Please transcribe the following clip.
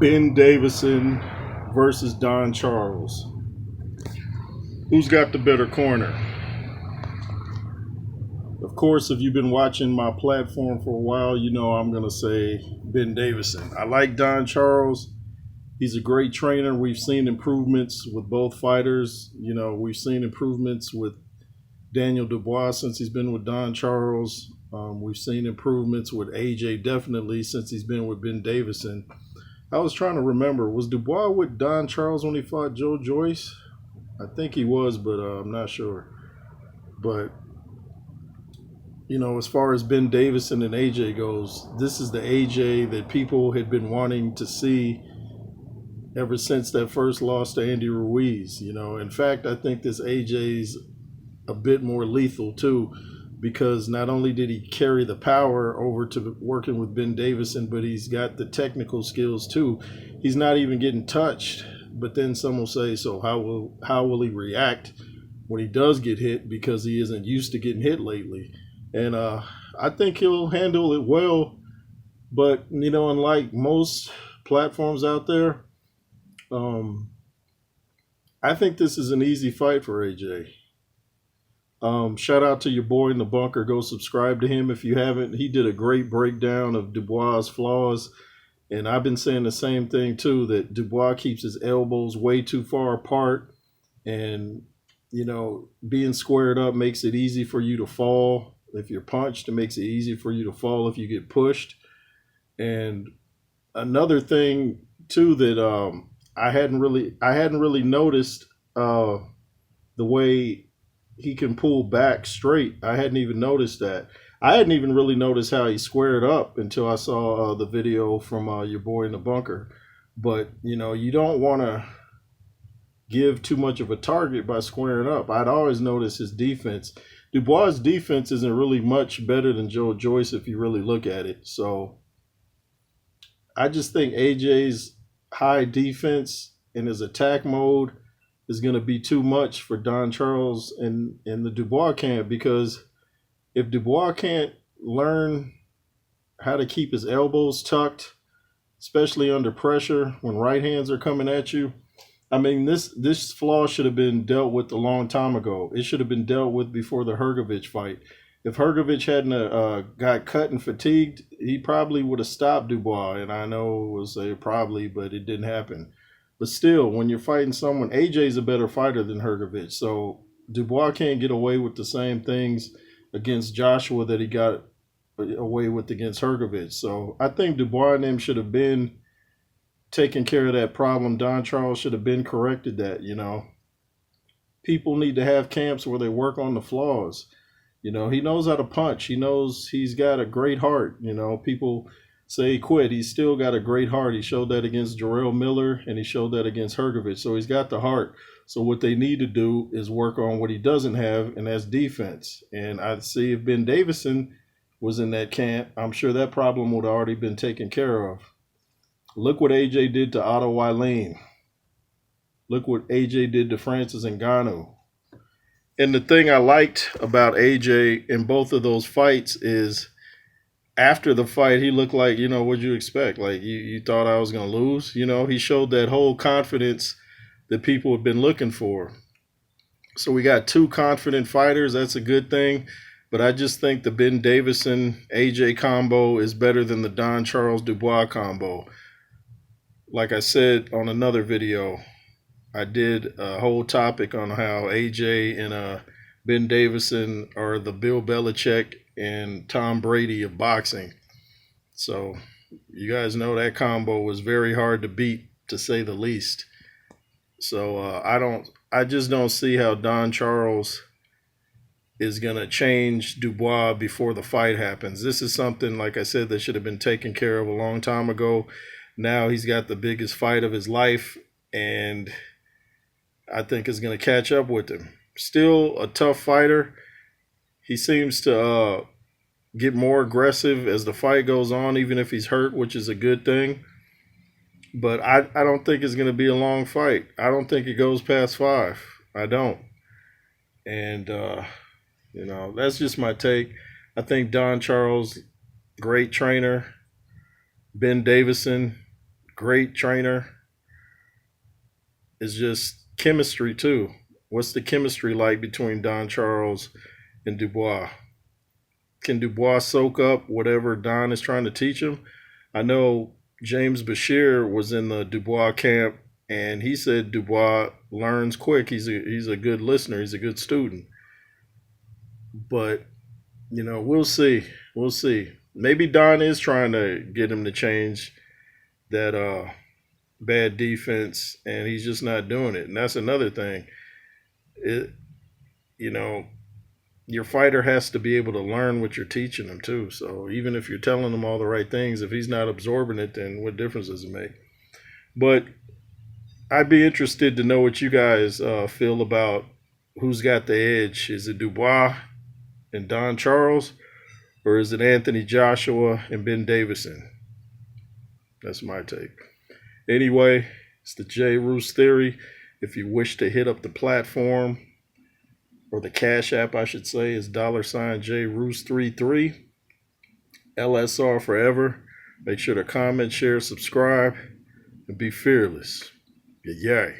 Ben Davison versus Don Charles. Who's got the better corner? Of course, if you've been watching my platform for a while, you know I'm going to say Ben Davison. I like Don Charles. He's a great trainer. We've seen improvements with both fighters. You know, we've seen improvements with Daniel Dubois since he's been with Don Charles. We've seen improvements with AJ definitely since he's been with Ben Davison. I was trying to remember, was Dubois with Don Charles when he fought Joe Joyce? I think he was, but I'm not sure. But, you know, as far as Ben Davison and AJ goes, this is the AJ that people had been wanting to see ever since that first loss to Andy Ruiz. You know, in fact, I think this AJ's a bit more lethal too, because not only did he carry the power over to working with Ben Davison, but he's got the technical skills too. He's not even getting touched. But then some will say, so how will he react when he does get hit, because he isn't used to getting hit lately? And I think he'll handle it well. But, you know, unlike most platforms out there, I think this is an easy fight for AJ. Shout out to your boy in the bunker. Go subscribe to him if you haven't. He did a great breakdown of Dubois' flaws. And I've been saying the same thing too, that Dubois keeps his elbows way too far apart. And, you know, being squared up makes it easy for you to fall. If you're punched, it makes it easy for you to fall if you get pushed. And another thing too that I hadn't really noticed the way he can pull back straight. I hadn't even noticed that. I hadn't even really noticed how he squared up until I saw the video from your boy in the bunker. But, you know, you don't want to give too much of a target by squaring up. I'd always noticed his defense. Dubois' defense isn't really much better than Joe Joyce if you really look at it. So I just think AJ's high defense in his attack mode is going to be too much for Don Charles in the Dubois camp, because if Dubois can't learn how to keep his elbows tucked, especially under pressure when right hands are coming at you, I mean, this flaw should have been dealt with a long time ago. It should have been dealt with before the Hrgovic fight. If Hrgovic hadn't got cut and fatigued, he probably would have stopped Dubois. And I know it was probably, but it didn't happen. But still, when you're fighting someone, AJ's a better fighter than Hrgovic. So Dubois can't get away with the same things against Joshua that he got away with against Hrgovic. So I think Dubois and them should have been taking care of that problem. Don Charles should have been corrected that, you know. People need to have camps where they work on the flaws. You know, he knows how to punch. He knows he's got a great heart. You know, people say he quit. He's still got a great heart. He showed that against Jarrell Miller, and he showed that against Hrgovic. So he's got the heart. So what they need to do is work on what he doesn't have, and that's defense. And I'd see if Ben Davison was in that camp, I'm sure that problem would have already been taken care of. Look what AJ did to Otto Wylene. Look what AJ did to Francis Ngannou. And the thing I liked about AJ in both of those fights is after the fight, he looked like, you know, what'd you expect? Like, you thought I was going to lose? You know, he showed that whole confidence that people have been looking for. So we got two confident fighters. That's a good thing. But I just think the Ben Davison AJ combo is better than the Don Charles Dubois combo. Like I said on another video, I did a whole topic on how AJ and Ben Davison are the Bill Belichick and Tom Brady of boxing. So you guys know that combo was very hard to beat, to say the least. So I just don't see how Don Charles is going to change Dubois before the fight happens. This is something, like I said, that should have been taken care of a long time ago. Now he's got the biggest fight of his life, and I think is going to catch up with him. Still a tough fighter. He seems to get more aggressive as the fight goes on, even if he's hurt, which is a good thing. But I don't think it's going to be a long fight. I don't think it goes past 5. I don't. And, you know, that's just my take. I think Don Charles, great trainer. Ben Davison, great trainer. It's just chemistry too. What's the chemistry like between Don Charles and Dubois? Can Dubois soak up whatever Don is trying to teach him? I know James Bashir was in the Dubois camp, and he said Dubois learns quick. He's a good listener. He's a good student. But we'll see. We'll see. Maybe Don is trying to get him to change that bad defense, and he's just not doing it. And that's another thing. It, you know, your fighter has to be able to learn what you're teaching him too. So even if you're telling him all the right things, if he's not absorbing it, then what difference does it make? But I'd be interested to know what you guys feel about who's got the edge. Is it Dubois and Don Charles, or is it Anthony Joshua and Ben Davison? That's my take. Anyway, it's the J. Roos Theory. If you wish to hit up the platform, or the Cash App, I should say, is $J Roos 33, LSR forever. Make sure to comment, share, subscribe, and be fearless. Yay.